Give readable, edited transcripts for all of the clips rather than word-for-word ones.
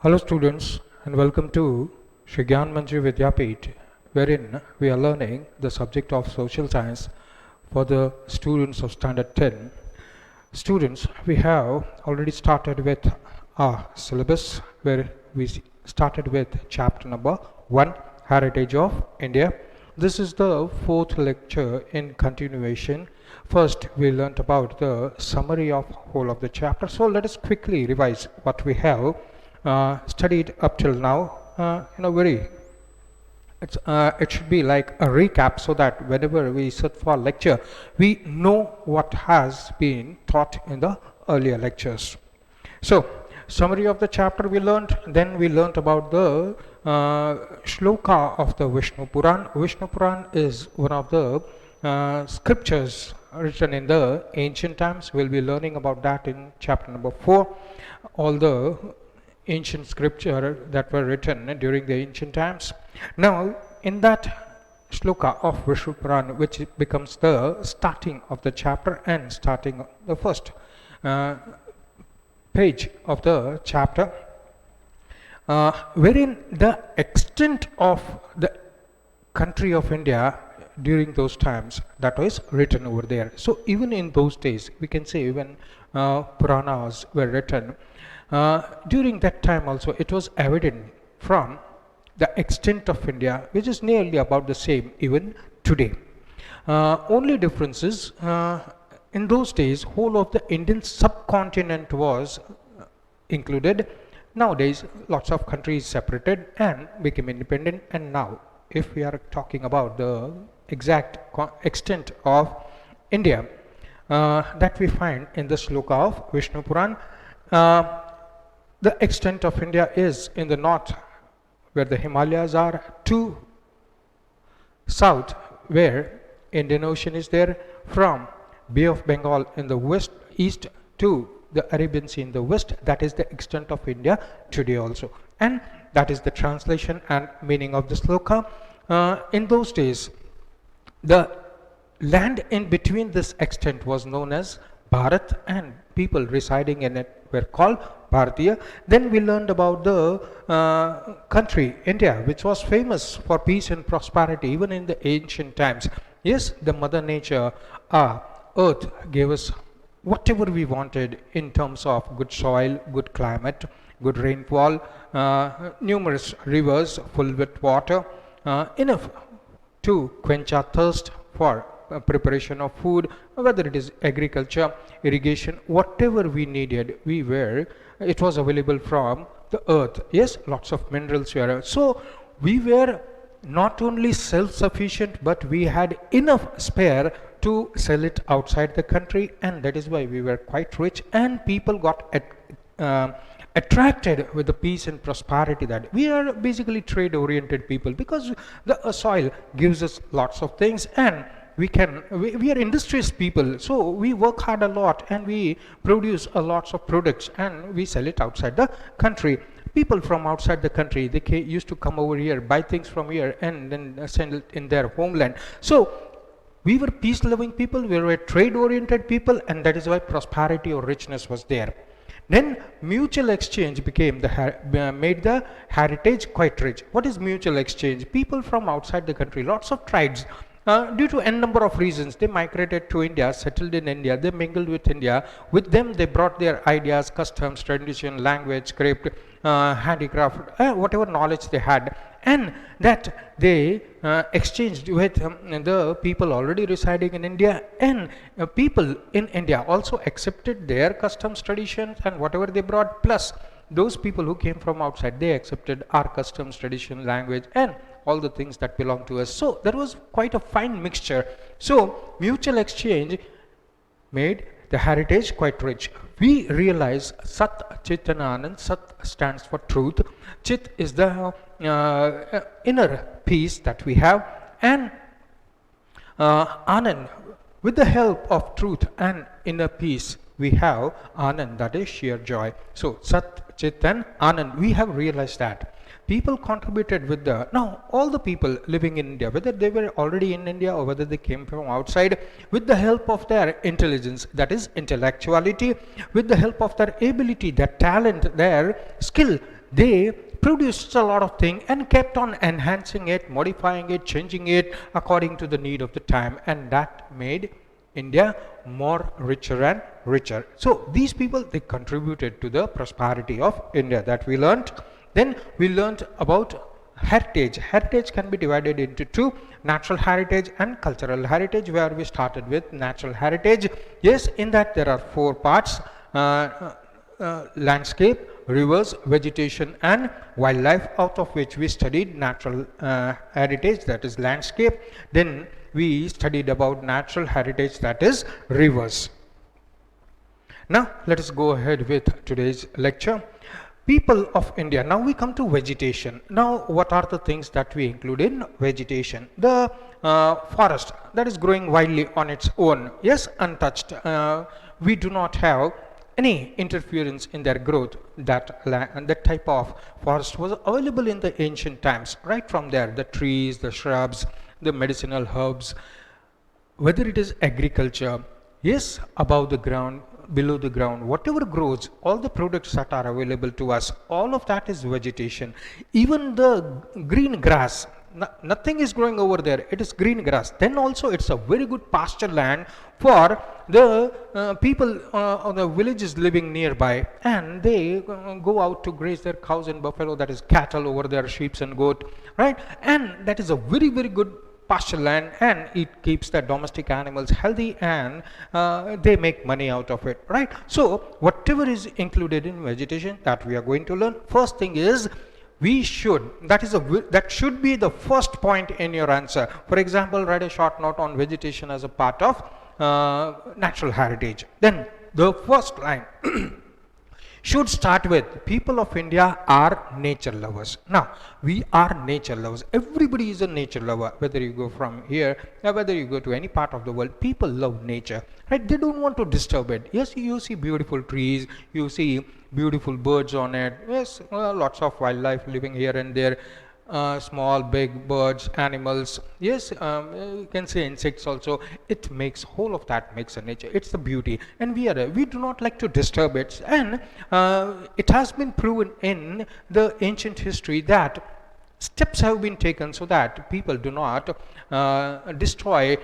Hello students and welcome to Shri Gyan Manji Vidyapit, wherein we are learning the subject of social science for the students of standard 10. Students, we have already started with our syllabus where we started with chapter number 1, Heritage of India. This is the fourth lecture in continuation. First, we learnt about the summary of whole of the chapter. So let us quickly revise what we have studied up till now. It should be like a recap so that whenever we sit for lecture, we know what has been taught in the earlier lectures. So, summary of the chapter we learned. Then we learned about the shloka of the Vishnu Puran. Vishnu Puran is one of the scriptures written in the ancient times. We'll be learning about that in chapter number 4. All the ancient scripture that were written during the ancient times. Now, in that shloka of Vishnu Puran, which becomes the starting of the chapter and starting the first page of the chapter, wherein the extent of the country of India during those times, that was written over there. So even in those days, we can say when Puranas were written, during that time also it was evident from the extent of India, which is nearly about the same even today. Only difference is in those days whole of the Indian subcontinent was included. Nowadays lots of countries separated and became independent, and now if we are talking about the exact extent of India that we find in the shloka of Vishnu Puran, the extent of India is in the north where the Himalayas are, to south where Indian Ocean is there, from Bay of Bengal in the west, east to the Arabian Sea in the west. That is the extent of India today also, and that is the translation and meaning of the sloka. In those days, the land in between this extent was known as Bharat, and people residing in it were called Bharatiya. Then we learned about the country India, which was famous for peace and prosperity even in the ancient times. Yes, the mother nature, earth, gave us whatever we wanted in terms of good soil, good climate, good rainfall, numerous rivers full with water, enough to quench our thirst for preparation of food, whether it is agriculture, irrigation, whatever we needed, it was available from the earth. Yes, lots of minerals were. So we were not only self-sufficient, but we had enough spare to sell it outside the country, and that is why we were quite rich, and people got attracted with the peace and prosperity. That we are basically trade oriented people, because the soil gives us lots of things, and we are industrious people, so we work hard a lot and we produce a lots of products and we sell it outside the country. People from outside the country, they used to come over here, buy things from here, and then send it in their homeland. So we were peace loving people, we were trade oriented people, and that is why prosperity or richness was there. Then mutual exchange became made the heritage quite rich. What is mutual exchange? People from outside the country, lots of tribes, due to n number of reasons, they migrated to India, settled in India, they mingled with India. With them, they brought their ideas, customs, tradition, language, script, handicraft, whatever knowledge they had, and that they exchanged with the people already residing in India, and people in India also accepted their customs, traditions, and whatever they brought, plus those people who came from outside, they accepted our customs, tradition, language, and all the things that belong to us. So there was quite a fine mixture. So mutual exchange made the heritage quite rich. We realize Sat, Chit and Anand. Sat stands for truth. Chit is the inner peace that we have, and Anand, with the help of truth and inner peace, we have Anand, that is sheer joy. So Sat, Chit and Anand, we have realized that. People contributed with now all the people living in India, whether they were already in India or whether they came from outside, with the help of their intelligence, that is intellectuality, with the help of their ability, their talent, their skill, they produced a lot of things and kept on enhancing it, modifying it, changing it according to the need of the time, and that made India more richer and richer. So these people, they contributed to the prosperity of India, that we learnt. Then we learnt about heritage. Heritage can be divided into two: natural heritage and cultural heritage, where we started with natural heritage. Yes, in that there are four parts: landscape, rivers, vegetation and wildlife, out of which we studied natural heritage, that is landscape. Then we studied about natural heritage, that is rivers. Now let us go ahead with today's lecture. People of India. Now we come to vegetation. Now what are the things that we include in vegetation? The forest that is growing widely on its own, yes, untouched. We do not have any interference in their growth. That type of forest was available in the ancient times. Right from there, the trees, the shrubs, the medicinal herbs, whether it is agriculture, yes, above the ground, below the ground, whatever grows, all the products that are available to us, all of that is vegetation. Even the green grass, nothing is growing over there, it is green grass. Then also it's a very good pasture land for the people of the villages living nearby, and they go out to graze their cows and buffalo, that is cattle, over their sheep and goat, right? And that is a very, very good pasture land, and it keeps the domestic animals healthy, and they make money out of it, right? So whatever is included in vegetation, that we are going to learn. First thing is, we should, that should be the first point in your answer. For example, write a short note on vegetation as a part of natural heritage. Then the first line should start with, people of India are nature lovers. Now, we are nature lovers. Everybody is a nature lover. Whether you go from here, or whether you go to any part of the world, people love nature, right? They don't want to disturb it. Yes, you see beautiful trees, you see beautiful birds on it. Yes, lots of wildlife living here and there. Small, big birds, animals. Yes, you can say insects also. It makes, whole of that makes a nature. It's the beauty, and we do not like to disturb it. And it has been proven in the ancient history that steps have been taken so that people do not destroy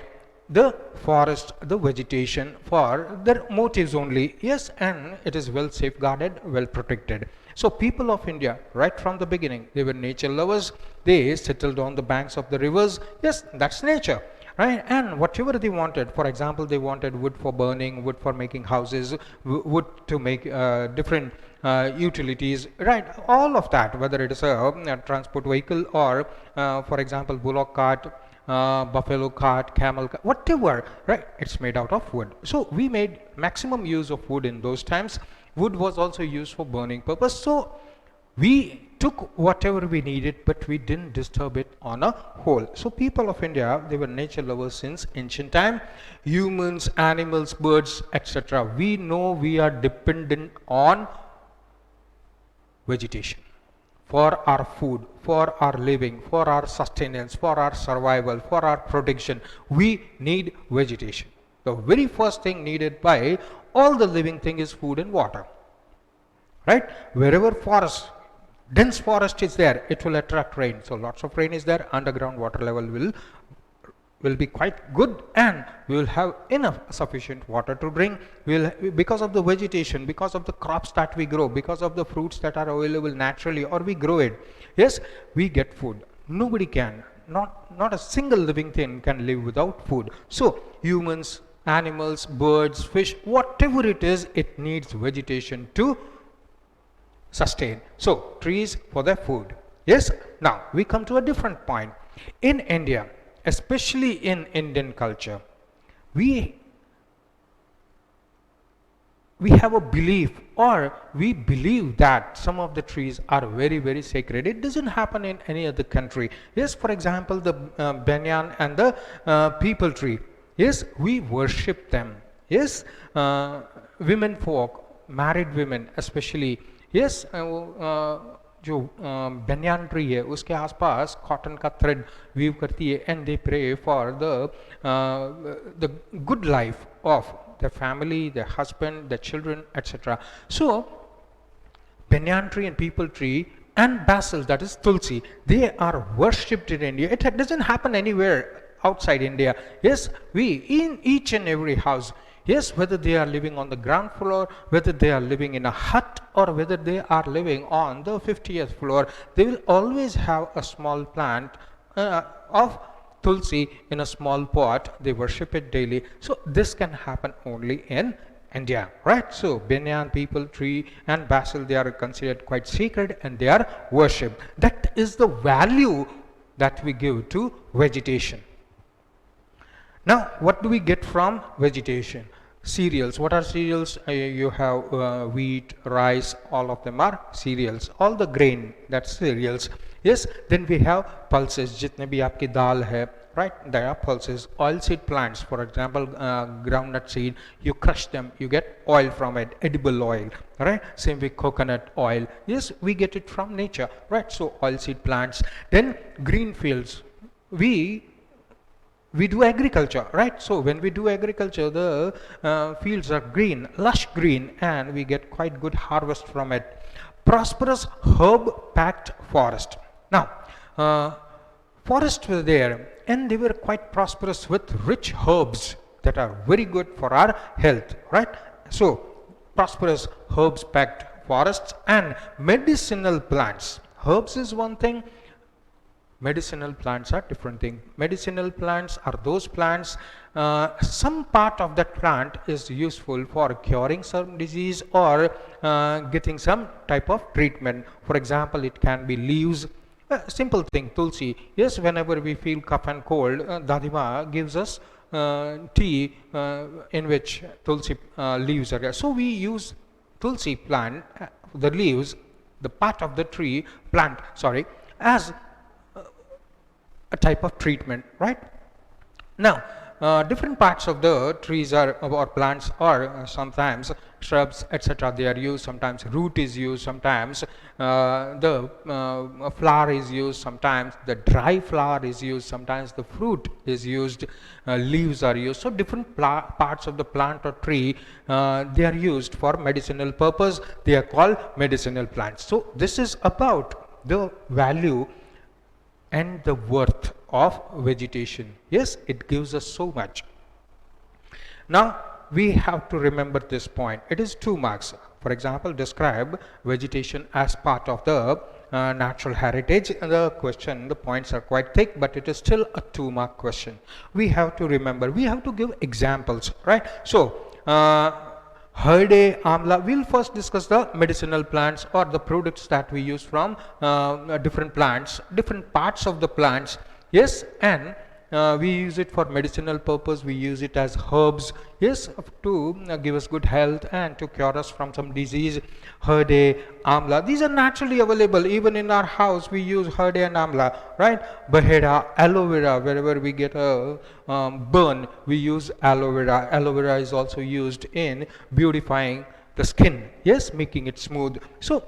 the forest, the vegetation, for their motives only. Yes, and it is well safeguarded, well protected. So people of India, right from the beginning, they were nature lovers. They settled on the banks of the rivers. Yes, that's nature, right? And whatever they wanted, for example, they wanted wood for burning, wood for making houses, wood to make different utilities, right? All of that, whether it is a transport vehicle or, for example, bullock cart, buffalo cart, camel cart, whatever, right? It's made out of wood. So we made maximum use of wood in those times. Wood was also used for burning purpose. So we took whatever we needed, but we didn't disturb it on a whole. So people of India, they were nature lovers since ancient time. Humans, animals, birds, etc. We know we are dependent on vegetation for our food, for our living, for our sustenance, for our survival, for our protection. We need vegetation. The very first thing needed by all the living thing is food and water, right? Wherever forest, dense forest is there, it will attract rain. So lots of rain is there, underground water level will be quite good, and we will have enough sufficient water to drink. Because of the vegetation, because of the crops that we grow, because of the fruits that are available naturally, or we grow it, yes, we get food. Nobody can, not a single living thing can live without food. So humans, animals, birds, fish, whatever it is, it needs vegetation to sustain. So trees for their food. Yes. Now we come to a different point. In India, especially in Indian culture, we have a belief, or we believe that some of the trees are very, very sacred. It doesn't happen in any other country. Yes, for example, the banyan and the peepal tree. Yes, we worship them. Yes, women folk, married women especially. Yes, जो banyan tree है उसके आसपास cotton का thread weave करती है, and they pray for the good life of their family, their husband, their children, etc. So banyan tree and peepal tree and basil, that is tulsi, they are worshipped in India. It doesn't happen anywhere outside India. Yes, we in each and every house, yes, whether they are living on the ground floor, whether they are living in a hut, or whether they are living on the 50th floor, they will always have a small plant of tulsi in a small pot. They worship it daily. So this can happen only in India, right? So banyan, people, tree and basil, they are considered quite sacred and they are worshipped. That is the value that we give to vegetation. Now, what do we get from vegetation? Cereals. What are cereals? You have wheat, rice, all of them are cereals. All the grain, that's cereals. Yes, then we have pulses. Jitne bhi aapki dal hai, right? There are pulses. Oilseed plants, for example, groundnut seed, you crush them, you get oil from it, edible oil, right? Same with coconut oil. Yes, we get it from nature, right? So, oilseed plants. Then green fields. We do agriculture, right? So when we do agriculture, the fields are green, lush green, and we get quite good harvest from it. Prosperous herb-packed forest. Now, forests were there, and they were quite prosperous with rich herbs that are very good for our health, right? So, prosperous herbs-packed forests and medicinal plants. Herbs is one thing. Medicinal plants are different thing. Medicinal plants are those plants, some part of that plant is useful for curing some disease or getting some type of treatment. For example, it can be leaves. Simple thing, tulsi. Yes, whenever we feel cough and cold, Dadima gives us tea in which tulsi leaves are there. So we use tulsi plant, the leaves, the part of the tree, plant, sorry, as a type of treatment, right? Now, different parts of the trees are or plants are sometimes shrubs, etc. They are used. Sometimes root is used. Sometimes the flower is used. Sometimes the dry flower is used. Sometimes the fruit is used. Leaves are used. So different parts of the plant or tree they are used for medicinal purpose. They are called medicinal plants. So this is about the value and the worth of vegetation. Yes, it gives us so much. Now, we have to remember this point. It is 2 marks. For example, describe vegetation as part of the natural heritage. The question, the points are quite thick, but it is still a 2-mark question. We have to remember, we have to give examples, right? So, Herde, Amla, we'll first discuss the medicinal plants or the products that we use from different plants, different parts of the plants. Yes, and we use it for medicinal purpose, we use it as herbs, yes, to give us good health and to cure us from some disease. Herde, Amla, these are naturally available. Even in our house, we use Herde and Amla, right? Baheda, Aloe Vera, wherever we get a burn, we use Aloe Vera. Aloe Vera is also used in beautifying the skin, yes, making it smooth. So,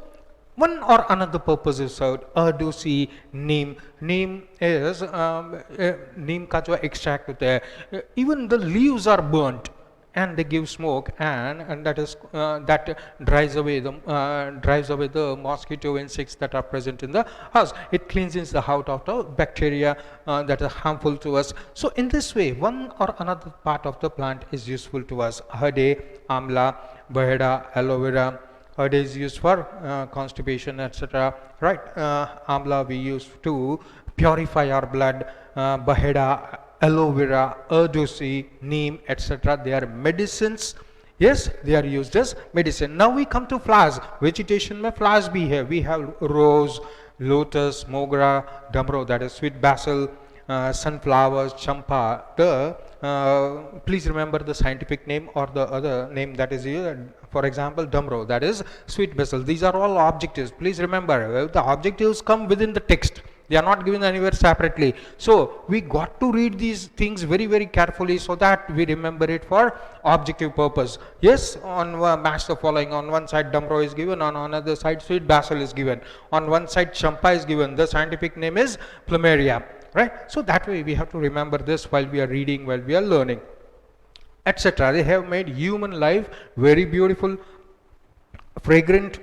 one or another purpose is served. Ardusi, neem. Neem is neem ka jo extract hota hai. Even the leaves are burnt and they give smoke, and that is that drives away the mosquito insects that are present in the house. It cleanses the house of the bacteria that are harmful to us. So in this way, one or another part of the plant is useful to us. Herde, Amla, Baheda, Aloe Vera. Herde is used for constipation, etc. Right? Amla we use to purify our blood. Baheda, Aloe Vera, Ardusi, neem, etc. They are medicines. Yes, they are used as medicine. Now we come to flowers. Vegetation mein flowers bhi hai. We have rose, lotus, mogra, damro, that is sweet basil, sunflowers, champa. Please remember the scientific name or the other name that is used. For example, damro, that is sweet basil. These are all objectives. Please remember, the objectives come within the text. They are not given anywhere separately. So we got to read these things very, very carefully so that we remember it for objective purpose. Yes, on match the following. On one side damro is given, on another side sweet basil is given. On one side champa is given. The scientific name is plumeria. Right? So that way we have to remember this while we are reading, while we are learning, etc. They have made human life very beautiful, fragrant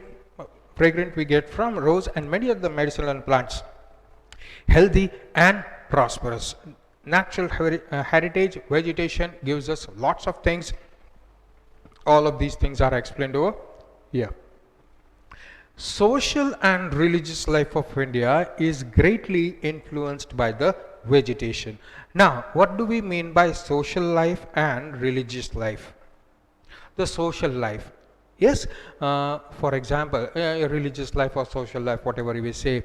fragrant we get from rose and many other medicinal plants. Healthy and prosperous. Natural heritage vegetation gives us lots of things. All of these things are explained over here. Social and religious life of India is greatly influenced by the vegetation. Now, what do we mean by social life and religious life? The social life. Yes, for example, religious life or social life, whatever we say,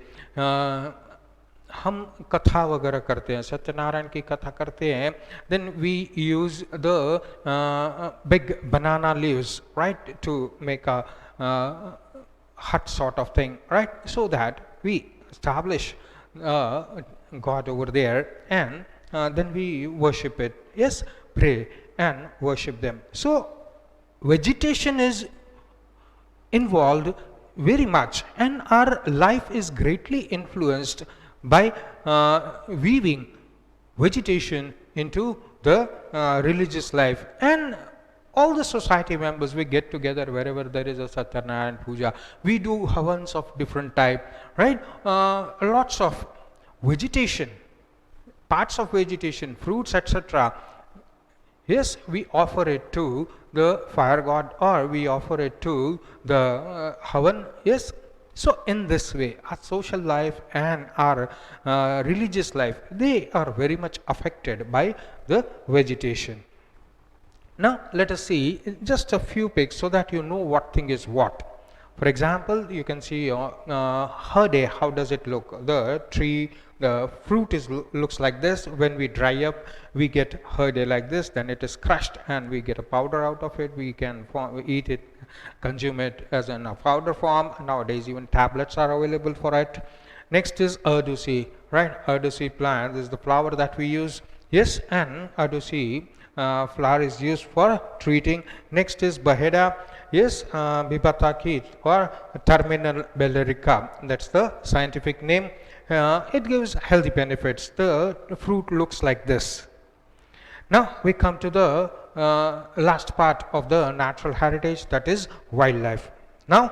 हम कथा वगैरह करते हैं, सत्यनारायण की कथा करते हैं, then we use the big banana leaves, right, to make a hut sort of thing, right, so that we establish God over there, and then we worship it. Yes, pray and worship them. So vegetation is involved very much, and our life is greatly influenced by weaving vegetation into the religious life. And all the society members, we get together wherever there is a Satyanarayan Puja. We do havans of different type, right? Lots of vegetation, parts of vegetation, fruits, etc. Yes, we offer it to the fire god, or we offer it to the havan. Yes. So in this way, our social life and our religious life, they are very much affected by the vegetation. Now let us see just a few pics so that you know what thing is what. For example, you can see herde. How does it look? The tree, the fruit looks like this. When we dry up, we get herde like this. Then it is crushed and we get a powder out of it. We can eat it, consume it as in a powder form. Nowadays even tablets are available for it. Next is ardusi, right? Ardusi plant. This is the flower that we use. Yes, and ardusi flower is used for treating. Next is baheda. Yes, Bibata kit or terminal bellerica. That's the scientific name. It gives healthy benefits. The fruit looks like this. Now we come to the last part of the natural heritage, that is wildlife. Now,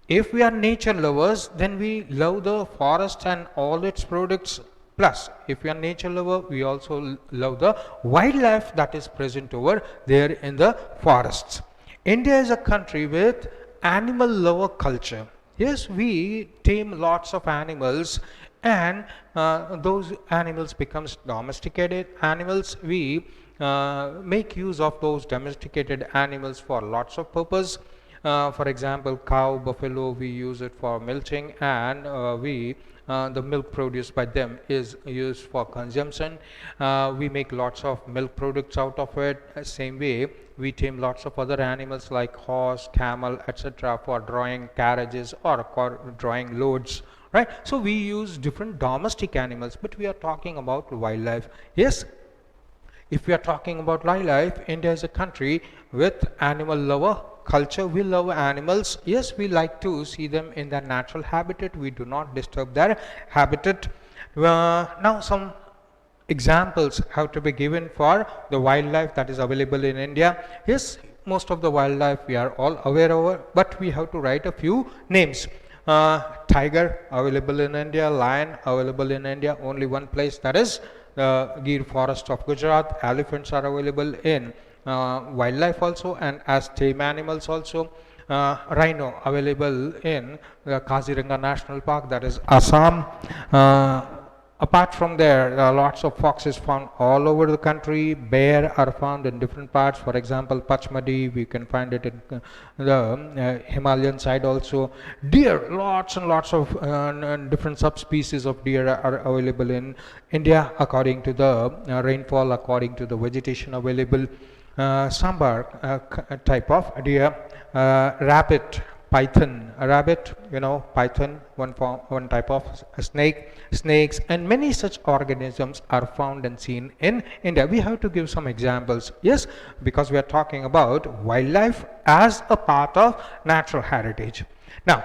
if we are nature lovers, then we love the forest and all its products. Plus, if we are nature lover, we also love the wildlife that is present over there in the forests. India is a country with animal lover culture. Yes, we tame lots of animals, and those animals becomes domesticated animals. We make use of those domesticated animals for lots of purpose. For example, cow, buffalo, we use it for milking, and the milk produced by them is used for consumption. We make lots of milk products out of it. Same way, we tame lots of other animals like horse, camel, etc. for drawing carriages or drawing loads, right? So we use different domestic animals, but we are talking about wildlife. Yes, if we are talking about wildlife, India is a country with animal lover culture. We love animals. Yes, we like to see them in their natural habitat. We do not disturb their habitat. Now some examples have to be given for the wildlife that is available in India. Yes, most of the wildlife we are all aware of, but we have to write a few names. Tiger available in India, lion available in India, only one place, that is the Gir forest of Gujarat. Elephants are available in wildlife also and as tame animals also. Rhino available in the Kaziranga National Park, that is Assam. Apart from there are lots of foxes found all over the country. Bear are found in different parts. For example, Pachmadi, we can find it in the Himalayan side also. Deer, lots and lots of different subspecies of deer are available in India according to the rainfall, according to the vegetation available. Sambar type of deer. Rabbit, python, a rabbit, python, one type of snakes, and many such organisms are found and seen in India. We have to give some examples, yes, because we are talking about wildlife as a part of natural heritage. Now,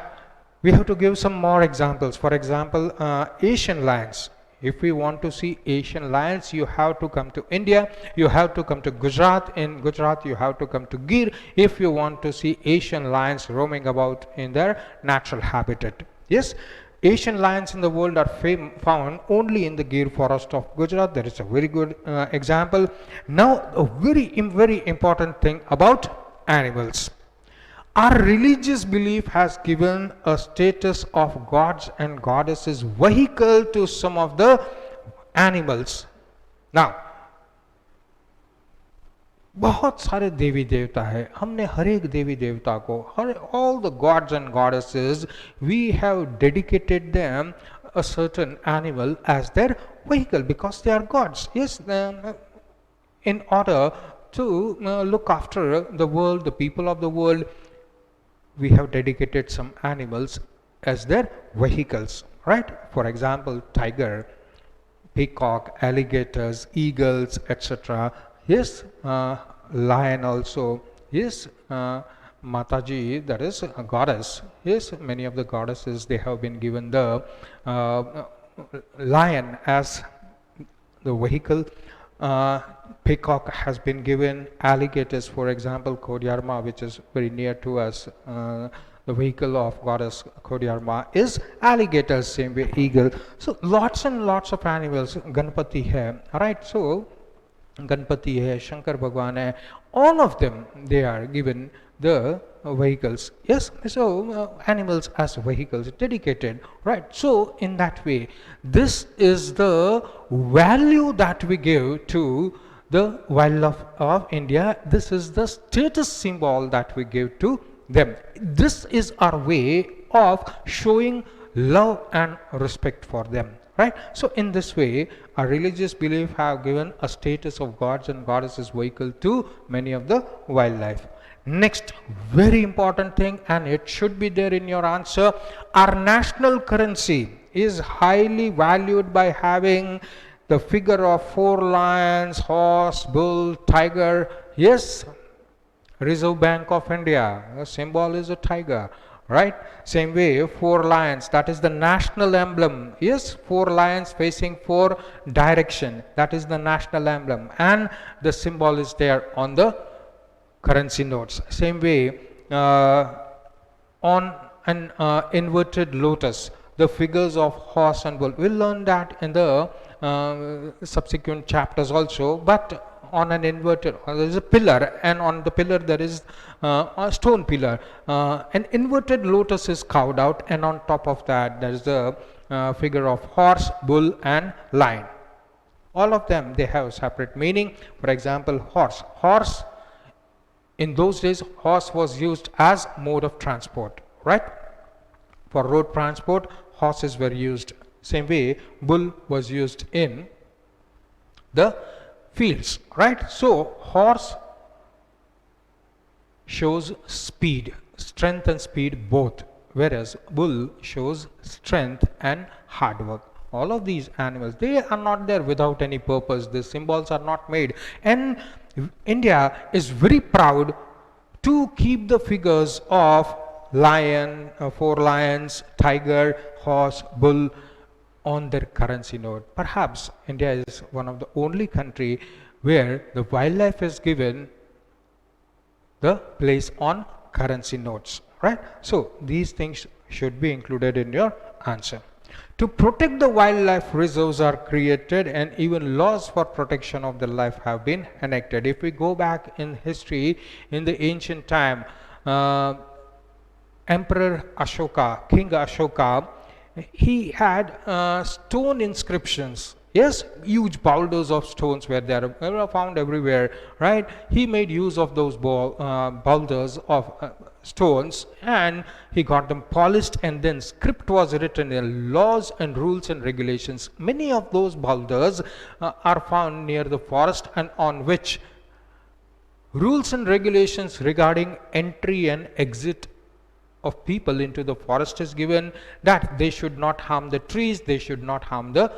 we have to give some more examples. For example, Asian lions. If we want to see Asian lions, you have to come to India, you have to come to Gujarat. In Gujarat, you have to come to Gir if you want to see Asian lions roaming about in their natural habitat. Yes, Asian lions in the world are found only in the Gir forest of Gujarat. That is a very good example. Now, a very important thing about animals. Our religious belief has given a status of gods and goddesses vehicle to some of the animals. Now, बहुत सारे देवी देवता है, हमने हर एक देवी देवता को, all the gods and goddesses, we have dedicated them a certain animal as their vehicle because they are gods. Yes, in order to look after the world, the people of the world, we have dedicated some animals as their vehicles, right? For example, tiger, peacock, alligators, eagles, etc. Yes, lion also. Yes, Mataji, that is a goddess. Yes, many of the goddesses, they have been given the lion as the vehicle. Peacock has been given, alligators, for example, Kodyarma, which is very near to us. The vehicle of goddess Kodyarma is alligators, same way eagle. So lots and lots of animals. Ganpati hai, right? So Ganpati hai, Shankar Bhagwan hai, all of them, they are given the vehicles. Yes, so animals as vehicles dedicated, right? So in that way, this is the value that we give to the wildlife of India. This is the status symbol that we give to them. This is our way of showing love and respect for them, right? So in this way, our religious belief have given a status of gods and goddesses vehicle to many of the wildlife. Next, very important thing, and it should be there in your answer, our national currency is highly valued by having the figure of 4 lions, horse, bull, tiger. Yes, Reserve Bank of India, the symbol is a tiger, right? Same way, 4 lions, that is the national emblem. Yes, 4 lions facing 4 direction, that is the national emblem, and the symbol is there on the currency notes. Same way, on an inverted lotus, the figures of horse and bull. We'll learn that in the subsequent chapters also, but on an inverted, there is a pillar, and on the pillar there is a stone pillar. An inverted lotus is carved out, and on top of that there is the figure of horse, bull and lion. All of them, they have separate meaning. For example, horse. Horse, in those days, horse was used as mode of transport, right? For road transport, horses were used. Same way, bull was used in the fields, right? So horse shows speed, strength and speed both, whereas bull shows strength and hard work. All of these animals, they are not there without any purpose. The symbols are not made, and India is very proud to keep the figures of lion, 4 lions, tiger, horse, bull on their currency note. Perhaps India is one of the only country where the wildlife is given the place on currency notes, right? So these things should be included in your answer. To protect the wildlife, reserves are created, and even laws for protection of the life have been enacted. If we go back in history, in the ancient time, Emperor Ashoka, King Ashoka, he had stone inscriptions. Yes, huge boulders of stones were there, were found everywhere, right? He made use of those boulders of stones, and he got them polished, and then script was written in laws and rules and regulations. Many of those boulders are found near the forest, and on which rules and regulations regarding entry and exit of people into the forest is given, that they should not harm the trees, they should not harm the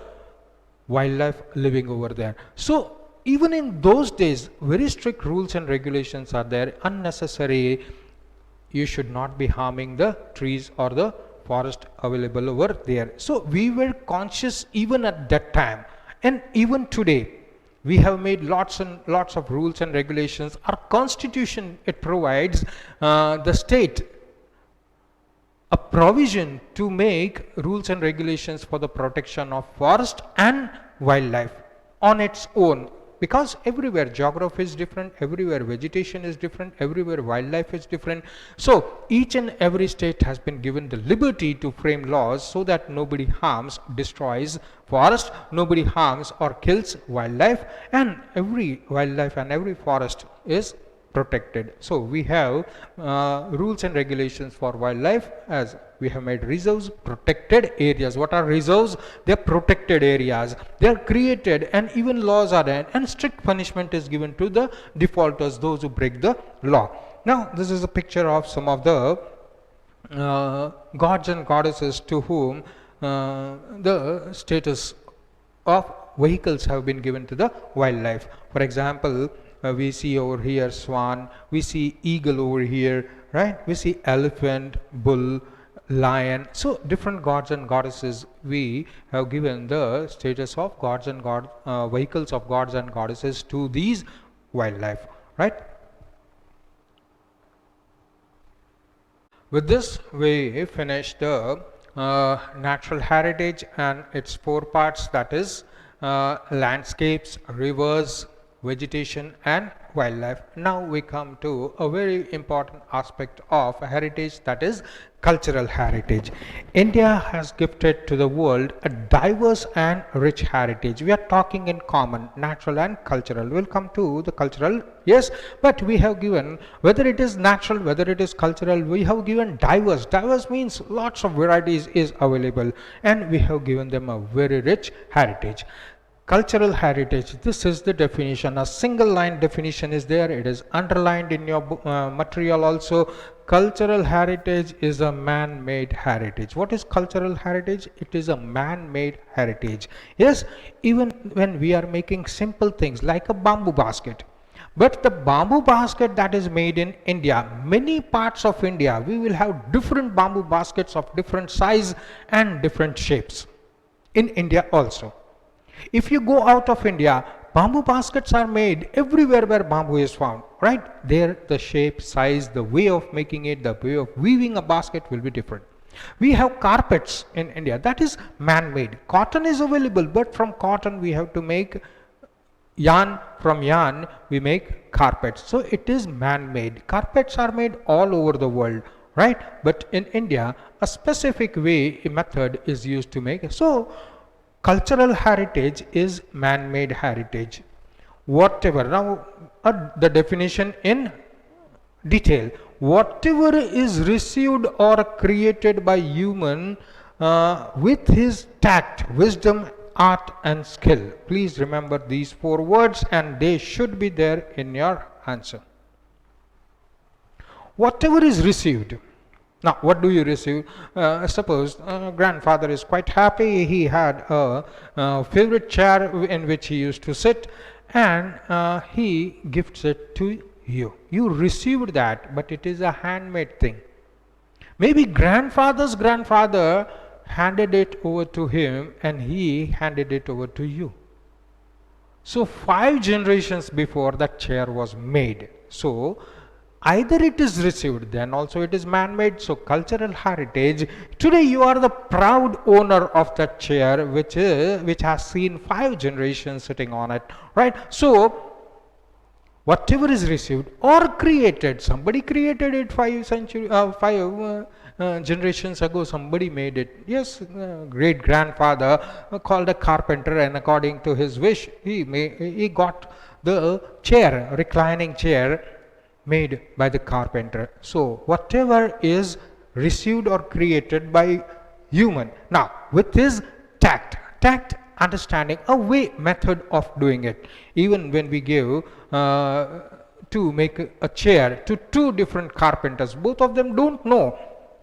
wildlife living over there. So even in those days, very strict rules and regulations are there. Unnecessary, you should not be harming the trees or the forest available over there. So we were conscious even at that time, and even today we have made lots and lots of rules and regulations. Our constitution, it provides the state a provision to make rules and regulations for the protection of forest and wildlife on its own, because everywhere geography is different, everywhere vegetation is different, everywhere wildlife is different. So each and every state has been given the liberty to frame laws so that nobody harms, destroys forest, nobody harms or kills wildlife, and every wildlife and every forest is protected. So we have rules and regulations for wildlife, as we have made reserves, protected areas. What are reserves? They are protected areas. They are created, and even laws are there, and strict punishment is given to the defaulters, those who break the law. Now this is a picture of some of the gods and goddesses to whom the status of vehicles have been given to the wildlife. For example, we see over here swan, we see eagle over here, right? We see elephant, bull, lion. So different gods and goddesses, we have given the status of gods and vehicles of gods and goddesses to these wildlife, right? With this, we finish the natural heritage and its four parts, that is landscapes, rivers, vegetation and wildlife. Now we come to a very important aspect of heritage, that is cultural heritage. India has gifted to the world a diverse and rich heritage. We are talking in common, natural and cultural. We'll come to the cultural, yes, but we have given, whether it is natural, whether it is cultural, we have given diverse. Diverse means lots of varieties is available, and we have given them a very rich heritage. Cultural heritage, this is the definition. A single line definition is there, it is underlined in your material also. Cultural heritage is a man-made heritage. What is cultural heritage? It is a man-made heritage. Yes, even when we are making simple things like a bamboo basket, but the bamboo basket that is made in India, many parts of India, we will have different bamboo baskets of different size and different shapes in India also. If you go out of India, bamboo baskets are made everywhere where bamboo is found, right? There the shape, size, the way of making it, the way of weaving a basket will be different. We have carpets in India, that is man-made. Cotton is available, but from cotton we have to make yarn, from yarn we make carpets. So it is man-made. Carpets are made all over the world, right? But in India, a specific way, a method is used to make. So cultural heritage is man-made heritage. Whatever, now the definition in detail, whatever is received or created by human with his tact, wisdom, art and skill. Please remember these four words and they should be there in your answer. Whatever is received. Now, what do you receive? Suppose grandfather is quite happy. He had a favorite chair in which he used to sit, and he gifts it to you. You received that, but it is a handmade thing. Maybe grandfather's grandfather handed it over to him, and he handed it over to you. So 5 generations before that chair was made. So either it is received, then also it is man-made. So cultural heritage, today you are the proud owner of that chair which has seen 5 generations sitting on it, right? So whatever is received or created, somebody created it 5 generations ago, somebody made it. Yes, great grandfather called a carpenter, and according to his wish he got the chair, reclining chair, made by the carpenter. So whatever is received or created by human, now with his tact, understanding, a way, method of doing it. Even when we give to make a chair to 2 different carpenters, both of them don't know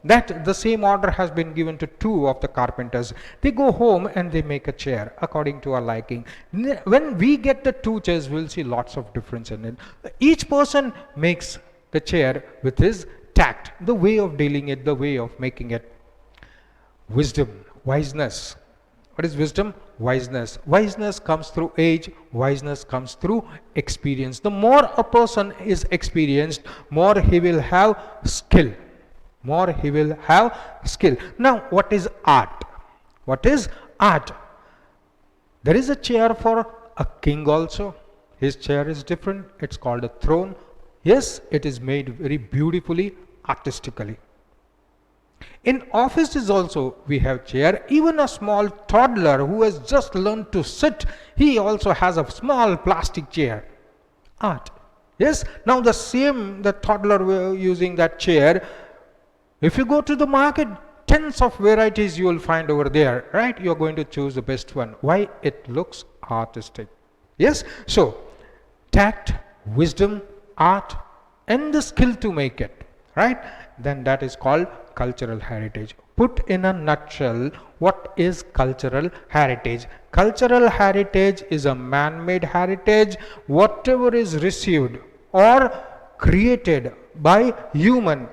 that the same order has been given to 2 of the carpenters. They go home and they make a chair according to our liking. When we get the 2 chairs, we'll see lots of difference in it. Each person makes the chair with his tact, the way of dealing it, the way of making it. wisdom, wiseness. What is wisdom? Wiseness. Wiseness comes through age, wiseness comes through experience. The more a person is experienced, more he will have skill. More he will have skill. Now, what is art? What is art? There is a chair for a king also. His chair is different. It's called a throne. Yes, it is made very beautifully, artistically. In offices also we have chair. Even a small toddler who has just learned to sit, he also has a small plastic chair. Art. Yes. Now the toddler using that chair. If you go to the market, tens of varieties you will find over there, right? You are going to choose the best one. Why? It looks artistic. Yes. So tact, wisdom, art, and the skill to make it, right? Then that is called cultural heritage. Put in a nutshell, what is cultural heritage? Cultural heritage is a man-made heritage. Whatever is received or created by human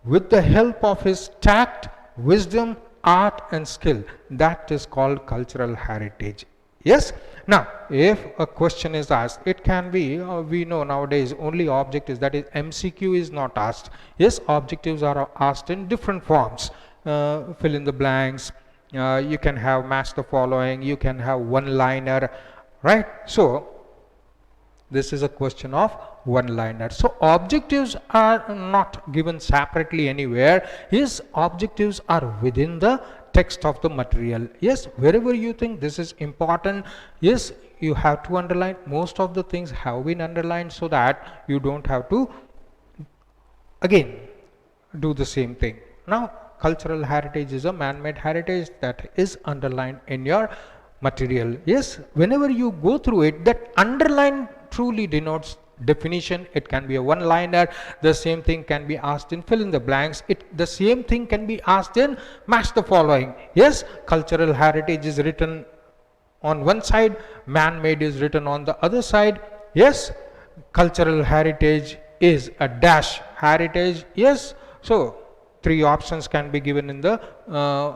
with the help of his tact, wisdom, art and skill, that is called cultural heritage. Yes. Now, if a question is asked, it can be, we know nowadays only objectives, that is MCQ is not asked. Yes, objectives are asked in different forms. Fill in the blanks, you can have match the following, you can have one-liner, right? So, this is a question of one-liner. So, objectives are not given separately anywhere. Yes, objectives are within the text of the material. Yes, wherever you think this is important, yes, you have to underline. Most of the things have been underlined so that you don't have to again do the same thing. Now, cultural heritage is a man-made heritage that is underlined in your material. Yes, whenever you go through it, that underline truly denotes definition. It can be a one-liner. The same thing can be asked in fill in the blanks. The same thing can be asked in match the following. Yes, cultural heritage is written on one side, man-made is written on the other side. Yes, cultural heritage is a dash heritage. Yes, so three options can be given in the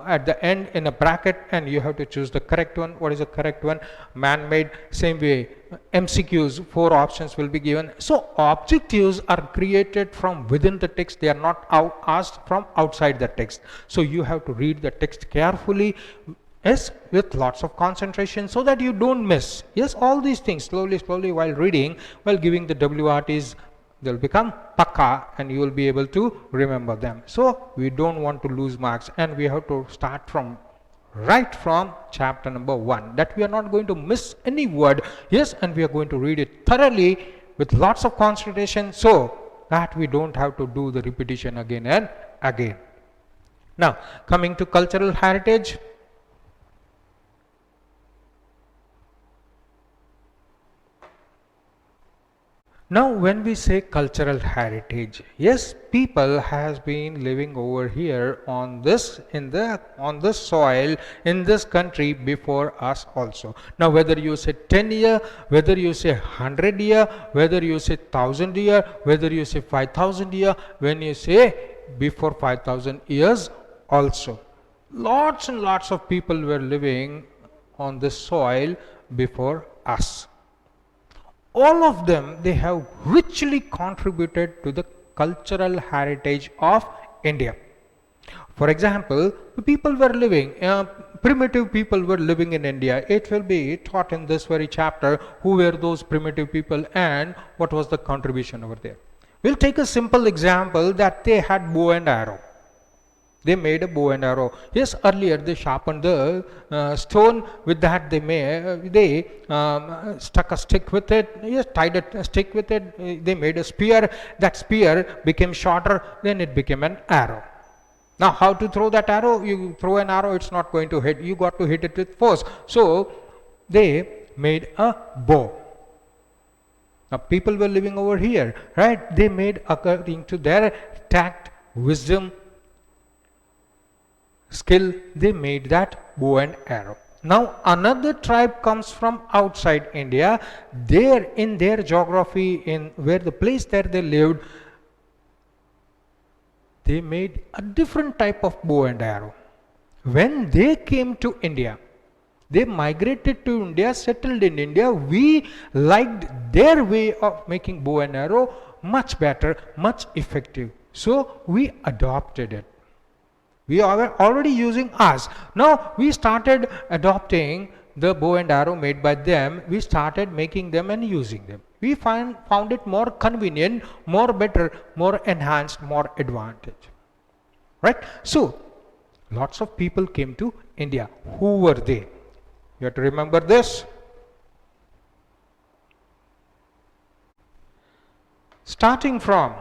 at the end in a bracket, and you have to choose the correct one. What is the correct one? Man-made. Same way, MCQs, 4 options will be given. So objectives are created from within the text. They are not asked from outside the text. So you have to read the text carefully, yes, with lots of concentration so that you don't miss. Yes, all these things slowly while reading, while giving the WRTs, they'll become pakka and you will be able to remember them. So we don't want to lose marks, and we have to start from right from chapter number 1, that we are not going to miss any word. Yes, and we are going to read it thoroughly with lots of concentration so that we don't have to do the repetition again and again. Now, coming to cultural heritage. Now, when we say cultural heritage, yes, people has been living over here on this on this soil in this country before us also. Now, whether you say 10 year, whether you say 100 year, whether you say 1000 year, whether you say 5000 year, when you say before 5000 years also, lots and lots of people were living on this soil before us. All of them, they have richly contributed to the cultural heritage of India. For example, people were living, primitive people were living in India. It will be taught in this very chapter who were those primitive people and what was the contribution over there. We'll take a simple example that they had bow and arrow. They made a bow and arrow. Yes, earlier they sharpened the stone. With that, they stuck a stick with it. Yes, tied a stick with it. They made a spear. That spear became shorter. Then it became an arrow. Now, how to throw that arrow? You throw an arrow, it's not going to hit. You got to hit it with force. So they made a bow. Now, people were living over here, right? They made according to their tact, wisdom, skill, they made that bow and arrow. Now, another tribe comes from outside India. There, in their geography, in where the place there they lived, they made a different type of bow and arrow. When they came to India, they migrated to India, settled in India. We liked their way of making bow and arrow much better, much effective. So we adopted it. We are already using ours. Now we started adopting the bow and arrow made by them. We started making them and using them. We found it more convenient, more better, more enhanced, more advantage. Right? So lots of people came to India. Who were they? You have to remember this. Starting from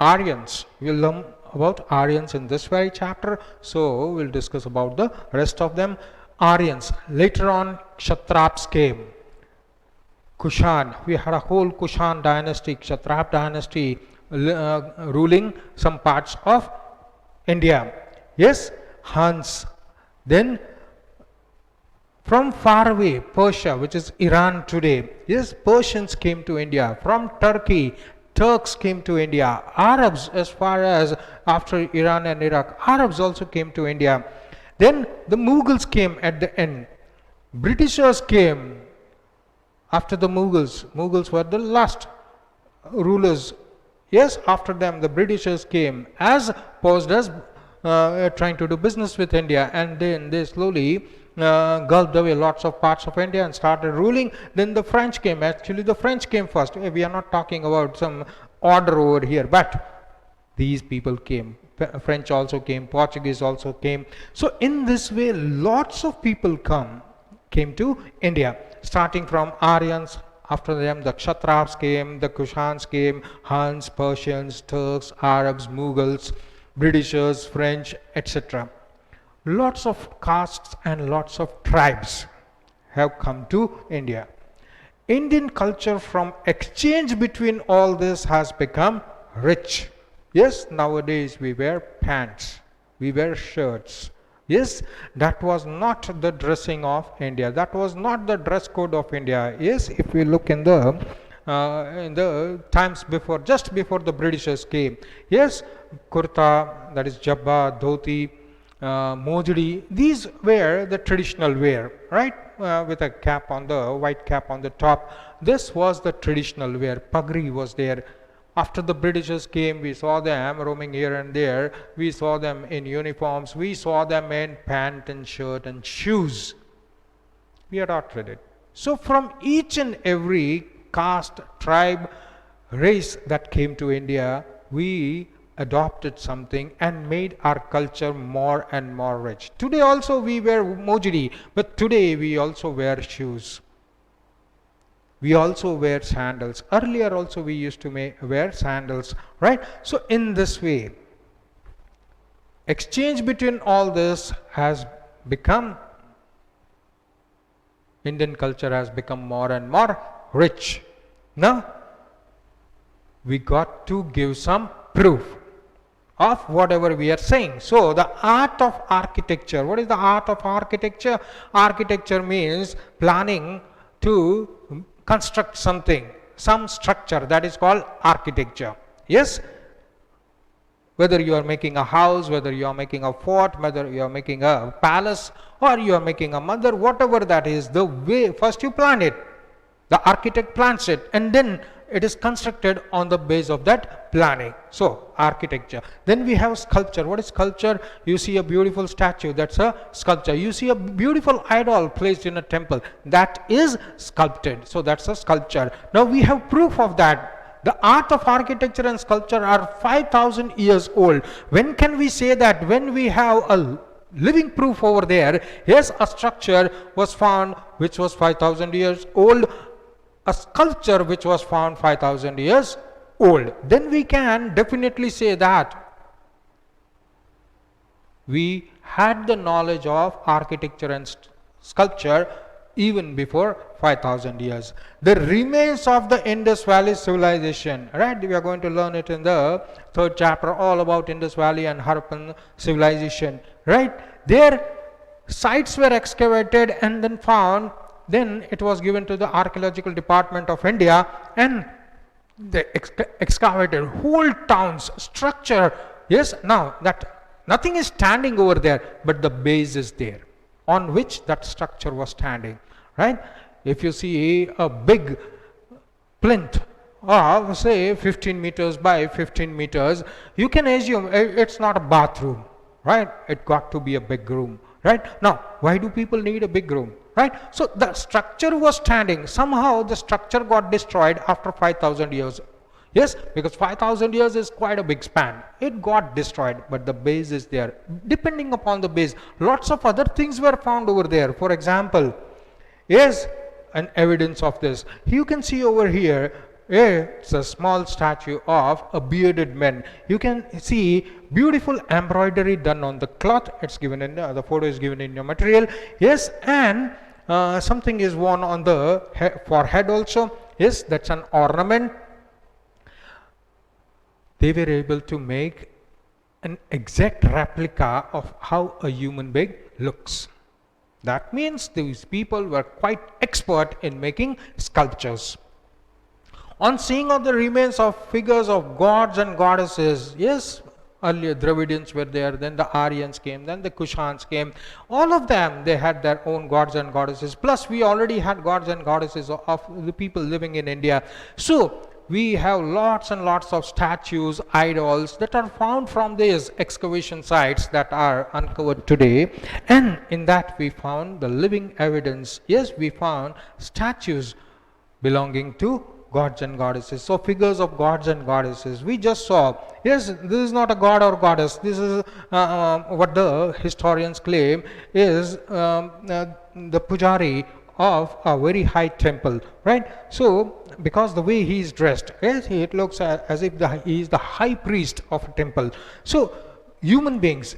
Aryans, we'll learn about Aryans in this very chapter. So we'll discuss about the rest of them. Aryans. Later on, Kshatraps came. Kushan. We had a whole Kushan dynasty, Kshatrap dynasty ruling some parts of India. Yes, Hans. Then from far away, Persia, which is Iran today. Yes, Persians came to India. From Turkey, Turks came to India. Arabs, as far as after Iran and Iraq, Arabs also came to India. Then the Mughals came at the end. Britishers came after the Mughals. Mughals were the last rulers. Yes, after them the Britishers came as posed as trying to do business with India, and then they slowly gulped away lots of parts of India and started ruling. Then the French came. Actually, the French came first. We are not talking about some order over here, but these people came. French also came, Portuguese also came. So in this way, lots of people came to India, starting from Aryans. After them, the Kshatraps came, the Kushans came, Huns, Persians, Turks, Arabs, Mughals, Britishers, French, etc. Lots of castes and lots of tribes have come to India. Indian culture from exchange between all this has become rich. Yes, nowadays we wear pants, we wear shirts. Yes, that was not the dressing of India. That was not the dress code of India. Yes, if we look in the times before, just before the Britishers came. Yes, kurta, that is jabba, dhoti, mojdi, these were the traditional wear, right? With a cap on the white cap on the top. This was the traditional wear. Pagri was there. After the Britishers came, we saw them roaming here and there. We saw them in uniforms. We saw them in pant and shirt and shoes. We adopted it. So from each and every caste, tribe, race that came to India, we adopted something and made our culture more and more rich. Today also we wear mojdi, but today we also wear shoes. We also wear sandals. Earlier also we used to wear sandals, right? So in this way, exchange between all this has become, Indian culture has become more and more rich. Now, we got to give some proof of whatever we are saying. So the art of architecture. What is the art of architecture? Architecture means planning to construct something, some structure, that is called architecture. Yes, whether you are making a house, whether you are making a fort, whether you are making a palace, or you are making a mandir, whatever that is, the way first you plan it, the architect plans it, and then it is constructed on the base of that planning. So architecture. Then we have sculpture. What is sculpture? You see a beautiful statue, that's a sculpture. You see a beautiful idol placed in a temple, that is sculpted. So that's a sculpture. Now we have proof of that. The art of architecture and sculpture are 5,000 years old. When can we say that? When we have a living proof over there. Yes, a structure was found which was 5,000 years old, a sculpture which was found 5,000 years old. Then we can definitely say that we had the knowledge of architecture and sculpture even before 5,000 years. The remains of the Indus Valley civilization, right? We are going to learn it in the 3rd chapter, all about Indus Valley and Harpen civilization, right? Their sites were excavated and then found. Then it was given to the archaeological department of India, and they excavated whole towns, structure. Yes, now that Nothing is standing over there, but the base is there on which that structure was standing, right? If you see a big plinth of say 15 meters by 15 meters, you can assume it's not a bathroom, right? It got to be a big room, right? Now, why do people need a big room, right? So the structure was standing. Somehow the structure got destroyed after 5,000 years. Yes, because 5,000 years is quite a big span. It got destroyed, but the base is there. Depending upon the base, lots of other things were found over there. For example, is an evidence of this. You can see over here, it's a small statue of a bearded man. You can see beautiful embroidery done on the cloth. It's given in the photo is given in your material. Yes, and something is worn on the forehead also. Yes, that's an ornament. They were able to make an exact replica of how a human being looks. That means these people were quite expert in making sculptures. On seeing of the remains of figures of gods and goddesses, yes, earlier Dravidians were there, then the Aryans came, then the Kushans came. All of them, they had their own gods and goddesses. Plus, we already had gods and goddesses of the people living in India. So, we have lots and lots of statues, idols that are found from these excavation sites that are uncovered today, and in that we found the living evidence. Yes, we found statues belonging to gods and goddesses. So figures of gods and goddesses. We just saw, yes, this is not a god or goddess. This is what the historians claim is the pujari of a very high temple, right? So because the way he is dressed, yes, it looks as if he is the high priest of a temple. So human beings,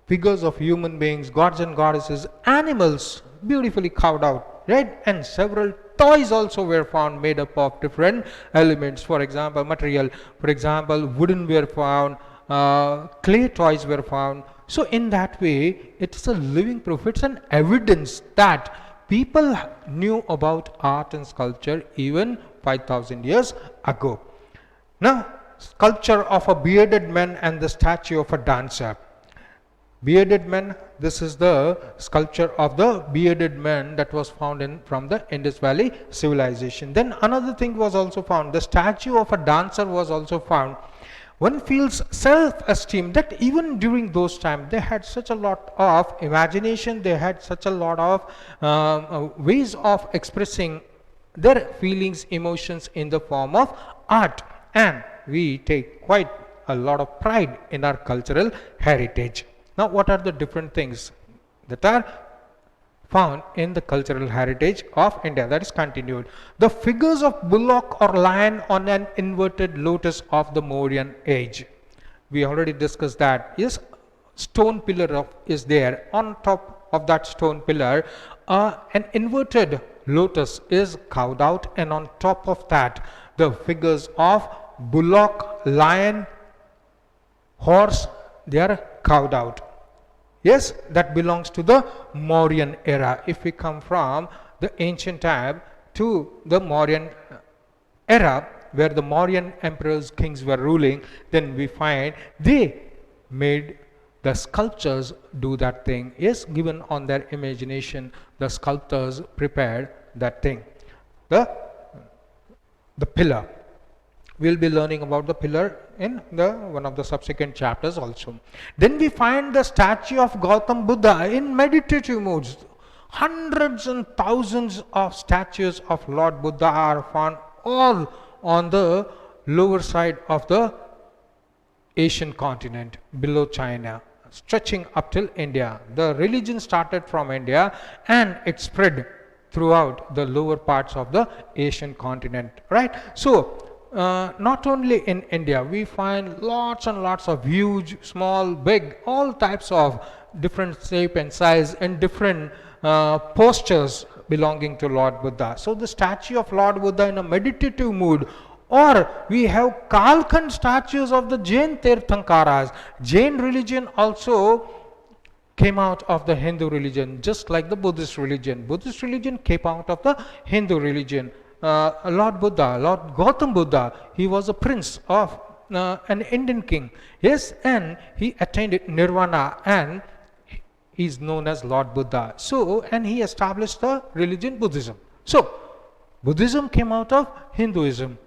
figures of human beings, gods and goddesses, animals beautifully carved out, right? And several toys also were found made up of different elements. For example, material, for example, wooden were found, clay toys were found. So in that way, it's a living proof, it's an evidence that people knew about art and sculpture even 5,000 years ago. Now, sculpture of a bearded man and the statue of a dancer. Bearded man, this is the sculpture of the bearded man that was found from the Indus Valley civilization. Then another thing was also found, the statue of a dancer was also found. One feels self-esteem that even during those times they had such a lot of imagination, they had such a lot of ways of expressing their feelings, emotions in the form of art, and we take quite a lot of pride in our cultural heritage. Now, what are the different things that are found in the cultural heritage of India? That is continued. The figures of bullock or lion on an inverted lotus of the Mauryan age. We already discussed that. Yes, stone pillar is there. On top of that stone pillar, an inverted lotus is carved out, and on top of that, the figures of bullock, lion, horse, they are carved out. Yes, that belongs to the Mauryan era. If we come from the ancient time to the Mauryan era, where the Mauryan emperors, kings were ruling, then we find they made the sculptures do that thing. Yes, given on their imagination, the sculptors prepared that thing. The pillar. We'll be learning about the pillar in one of the subsequent chapters also. Then we find the statue of Gautam Buddha in meditative moods. Hundreds and thousands of statues of Lord Buddha are found all on the lower side of the Asian continent, below China, stretching up till India. The religion started from India and it spread throughout the lower parts of the Asian continent, right? So, not only in India, we find lots and lots of huge, small, big, all types of different shape and size and different postures belonging to Lord Buddha. So the statue of Lord Buddha in a meditative mood, or we have Kalkhand statues of the Jain Tirthankaras. Jain religion also came out of the Hindu religion, just like the Buddhist religion. Buddhist religion came out of the Hindu religion. Lord Buddha, Lord Gautam Buddha, he was a prince of an Indian king. Yes, and he attained nirvana, and he is known as Lord Buddha. So, and he established the religion Buddhism. So, Buddhism came out of Hinduism.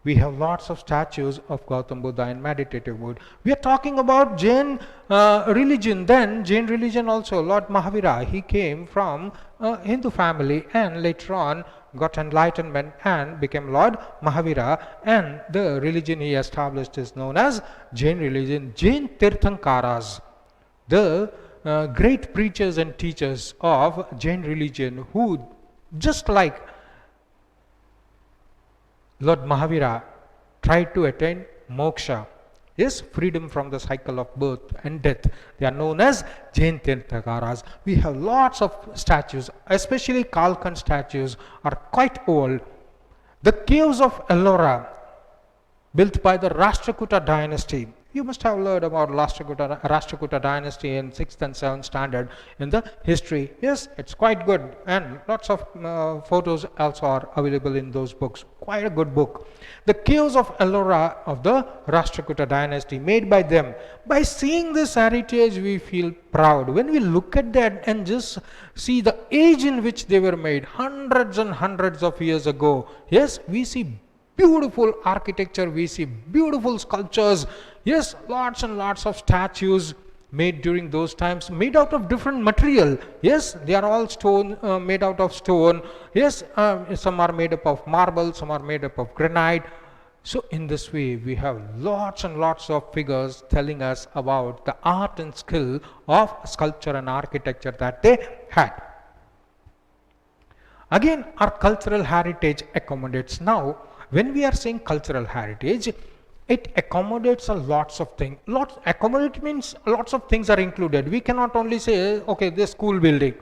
We have lots of statues of Gautam Buddha in meditative mood. We are talking about Jain religion. Then Jain religion also, Lord Mahavira, he came from a Hindu family and later on got enlightenment and became Lord Mahavira, and the religion he established is known as Jain religion. Jain Tirthankaras, the great preachers and teachers of Jain religion, who just like Lord Mahavira tried to attain moksha, yes, freedom from the cycle of birth and death. They are known as Jain Tirthakaras. We have lots of statues, especially Kalkan statues are quite old. The caves of Ellora, built by the Rashtrakuta dynasty. You must have learned about Rashtrakuta dynasty in 6th and 7th standard in the history. Yes, it's quite good, and lots of photos also are available in those books. Quite a good book. The caves of Ellora of the Rashtrakuta dynasty, made by them. By seeing this heritage, we feel proud. When we look at that and just see the age in which they were made, hundreds and hundreds of years ago, yes, we see beautiful architecture, we see beautiful sculptures, yes, lots and lots of statues made during those times, made out of different material. Yes, they are all stone, made out of stone. Yes, some are made up of marble, some are made up of granite. So in this way, we have lots and lots of figures telling us about the art and skill of sculpture and architecture that they had. Again, our cultural heritage accommodates. Now, when we are saying cultural heritage, it accommodates a lots of things. Accommodate means lots of things are included. We cannot only say, okay, this school building,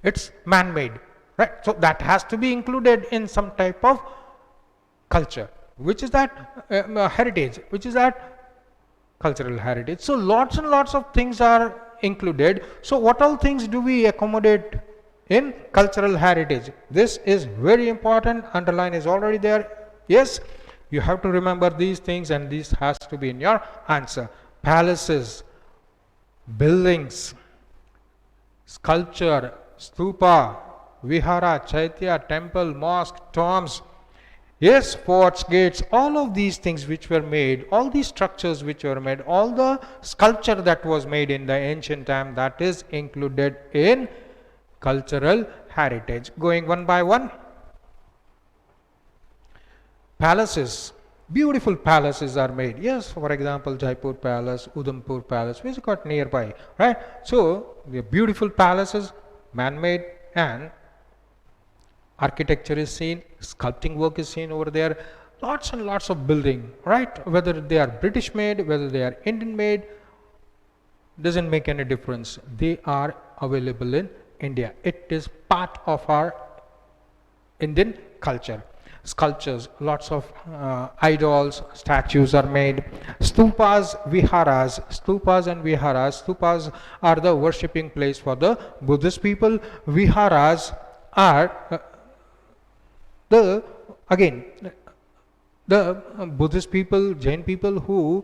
it's man-made, right? So that has to be included in some type of culture, which is that heritage, which is that cultural heritage. So lots and lots of things are included. So what all things do we accommodate in cultural heritage? This is very important. Underline is already there. Yes, you have to remember these things, and this has to be in your answer. Palaces, buildings, sculpture, stupa, vihara, chaitya, temple, mosque, tombs, yes, forts, gates, all of these things which were made, all these structures which were made, all the sculpture that was made in the ancient time, that is included in cultural heritage. Going one by one. Palaces, beautiful palaces are made. Yes, for example, Jaipur Palace, Udhampur Palace, which is got nearby, right? So, the beautiful palaces, man-made, and architecture is seen, sculpting work is seen over there, lots and lots of building, right? Whether they are British made, whether they are Indian made, doesn't make any difference. They are available in India. It is part of our Indian culture. Sculptures, lots of idols, statues are made. Stupas, viharas, stupas and viharas. Stupas are the worshipping place for the Buddhist people. Viharas are the Buddhist people, Jain people who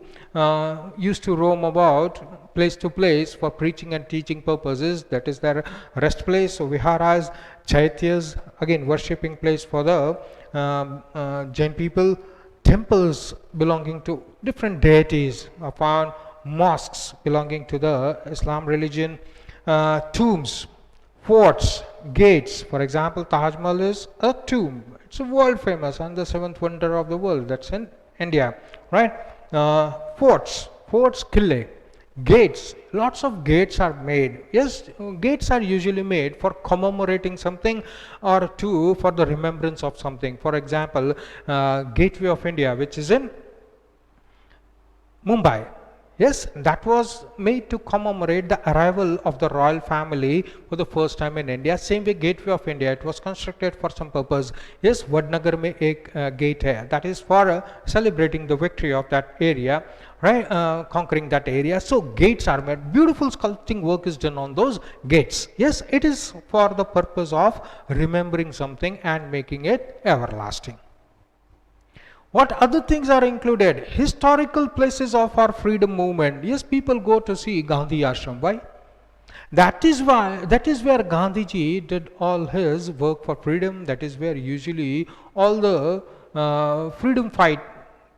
used to roam about place to place for preaching and teaching purposes. That is their rest place. So viharas, chaityas, again worshipping place for the Jain people. Temples belonging to different deities are found. Mosques belonging to the Islam religion. Tombs, forts, gates. For example, Taj Mahal is a tomb. It's a world famous and the 7th wonder of the world. That's in India, right? Forts, kille, gates. Lots of gates are made. Yes, gates are usually made for commemorating something or for the remembrance of something. For example, Gateway of India, which is in Mumbai. Yes, that was made to commemorate the arrival of the royal family for the first time in India. Same way, Gateway of India, it was constructed for some purpose. Yes, Vadnagar mein ek gate hai. That is for celebrating the victory of that area, right? Conquering that area. So gates are made. Beautiful sculpting work is done on those gates. Yes, it is for the purpose of remembering something and making it everlasting. What other things are included? Historical places of our freedom movement. Yes, people go to see Gandhi Ashram. Why? That is where Gandhiji did all his work for freedom. That is where usually all the freedom fight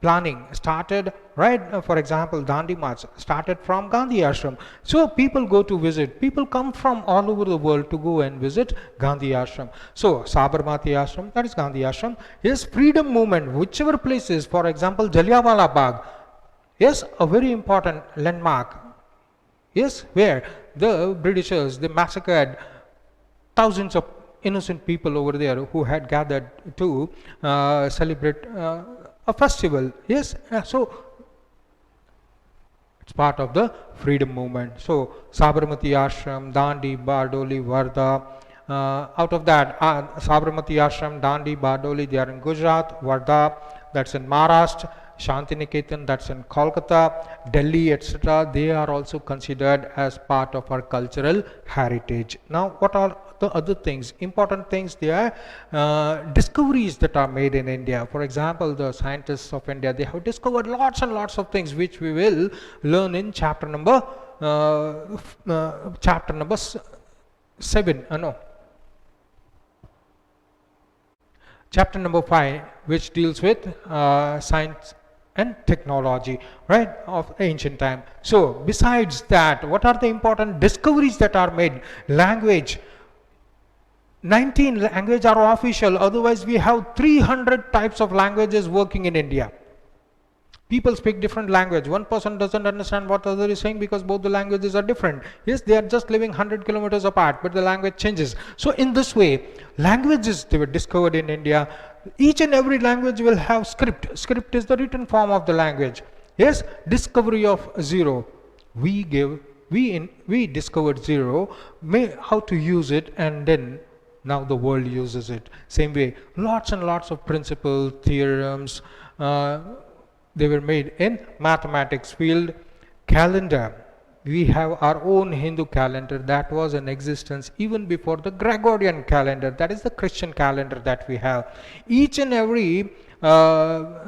planning started, right? For example, Dandi March started from Gandhi Ashram. So people go to visit. People come from all over the world to go and visit Gandhi Ashram. So Sabarmati Ashram, that is Gandhi Ashram. Yes, freedom movement, whichever places, for example, Jallianwala Bagh, yes, a very important landmark. Yes, where the Britishers, they massacred thousands of innocent people over there who had gathered to celebrate a festival. Yes, so it's part of the freedom movement. So Sabarmati Ashram, Dandi, Bardoli, Wardha. Out of that, Sabarmati Ashram, Dandi, Bardoli, they are in Gujarat. Wardha, that's in Maharashtra. Shantiniketan, that's in Kolkata, Delhi, etc. They are also considered as part of our cultural heritage. Now, what are the other things? Important things, they are discoveries that are made in India. For example, the scientists of India, they have discovered lots and lots of things which we will learn in chapter number 7. No. Chapter number 5, which deals with science and technology, right, of ancient time. So besides that, what are the important discoveries that are made? Language. 19 languages are official, otherwise we have 300 types of languages working in India. People speak different language. One person doesn't understand what the other is saying because both the languages are different. Yes, they are just living 100 kilometers apart, but the language changes. So in this way, languages, they were discovered in India. Each and every language will have script. Script is the written form of the language. Yes, discovery of zero. We discovered zero, how to use it, and then now the world uses it. Same way, lots and lots of principles, theorems, they were made in mathematics field. Calendar, we have our own Hindu calendar that was in existence even before the Gregorian calendar, that is the Christian calendar that we have. Each and every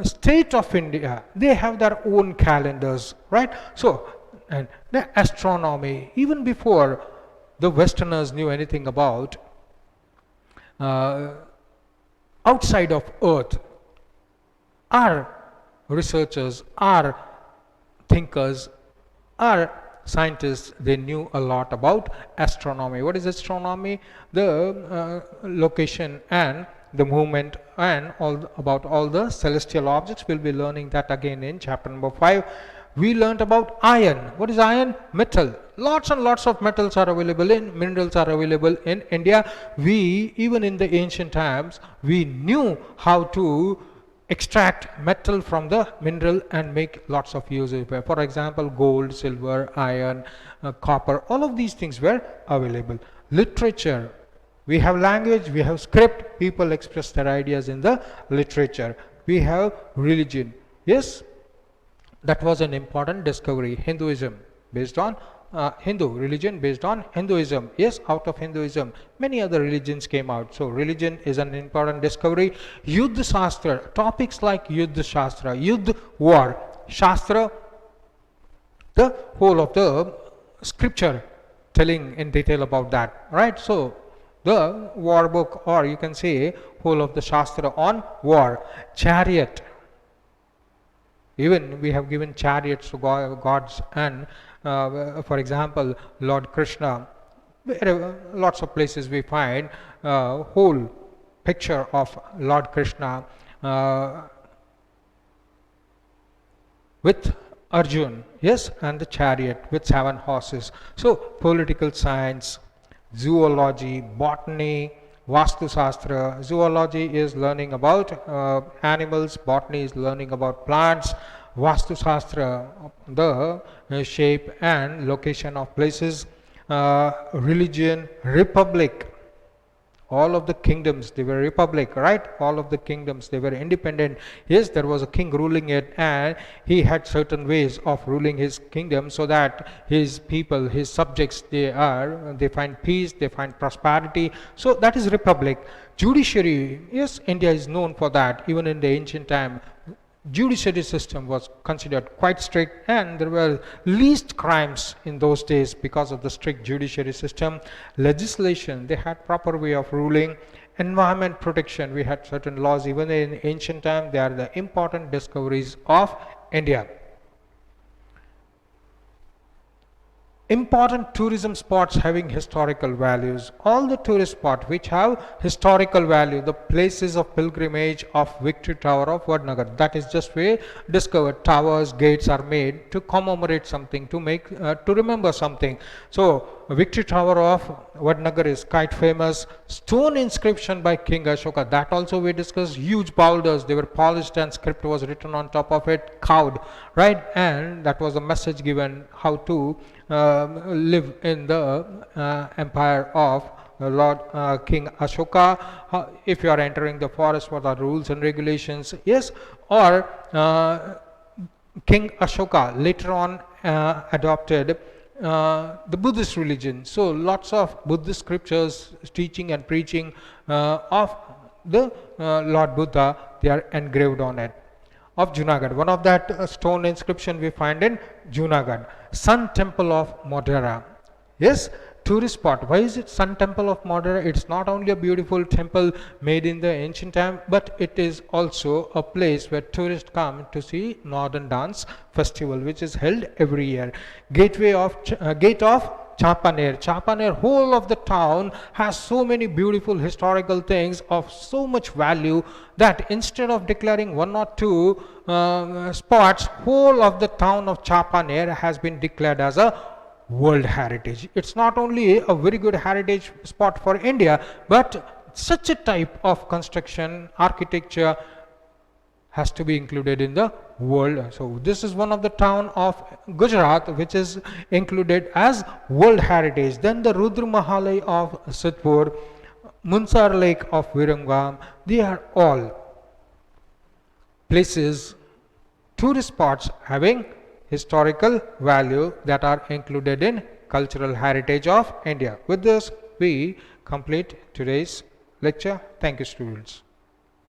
state of India, they have their own calendars, right? So, and the astronomy, even before the Westerners knew anything about outside of Earth, our researchers, our thinkers, our scientists, they knew a lot about astronomy. What is astronomy? The location and the movement and about all the celestial objects. We'll be learning that again in chapter number 5. We learned about iron. What is iron? Metal. Lots and lots of metals are available minerals are available in India. Even in the ancient times, we knew how to extract metal from the mineral and make lots of uses. For example, gold, silver, iron, copper, all of these things were available. Literature. We have language, we have script, people express their ideas in the literature. We have religion. Yes, that was an important discovery. Hinduism, based on Hindu religion, based on Hinduism. Yes, out of Hinduism, many other religions came out. So religion is an important discovery. Yuddha Shastra, topics like Yuddha Shastra, Yuddha, war, Shastra, the whole of the scripture telling in detail about that, right? So the war book, or you can say whole of the Shastra on war. Chariot, even we have given chariots to gods, and for example, Lord Krishna, lots of places we find whole picture of Lord Krishna with Arjun, yes, and the chariot with 7 horses. So political science, zoology, botany, Vastu Shastra. Zoology is learning about animals, botany is learning about plants, Vastu Shastra, the shape and location of places, religion, republic, all of the kingdoms, they were republic, right? All of the kingdoms, they were independent. Yes, there was a king ruling it, and he had certain ways of ruling his kingdom so that his people, his subjects, they find peace, they find prosperity. So that is republic. Judiciary, yes, India is known for that. Even in the ancient time, judiciary system was considered quite strict, and there were least crimes in those days because of the strict judiciary system. Legislation, they had proper way of ruling. Environment protection, we had certain laws. Even in ancient time, they are the important discoveries of India. Important tourism spots having historical values. All the tourist spots which have historical value, the places of pilgrimage of Victory Tower of Vadnagar, that is just where discovered. Towers, gates are made to commemorate something, to make to remember something. So Victory Tower of Vadnagar is quite famous. Stone inscription by King Ashoka, that also we discussed. Huge boulders, they were polished and script was written on top of it, carved, right? And that was a message given how to live in the empire of Lord King Ashoka. If you are entering the forest, what are rules and regulations? Yes, or King Ashoka later on adopted the Buddhist religion. So lots of Buddhist scriptures, teaching and preaching of the Lord Buddha, they are engraved on it. Of Junagadh, one of that stone inscription we find in Junagadh. Sun Temple of Modera. Yes, tourist spot. Why is it Sun Temple of Modera? It's not only a beautiful temple made in the ancient time, but it is also a place where tourists come to see Northern Dance Festival, which is held every year. Gate of Chapaner. Chapaner, whole of the town has so many beautiful historical things of so much value that instead of declaring one or two spots, whole of the town of Chapaner has been declared as a World Heritage. It's not only a very good heritage spot for India, but such a type of construction, architecture has to be included in the world. So this is one of the town of Gujarat which is included as World Heritage. Then the Rudra Mahalai of Sidhpur, Munsar Lake of Virangam, they are all places, tourist spots having historical value that are included in cultural heritage of India. With this, we complete today's lecture. Thank you, students.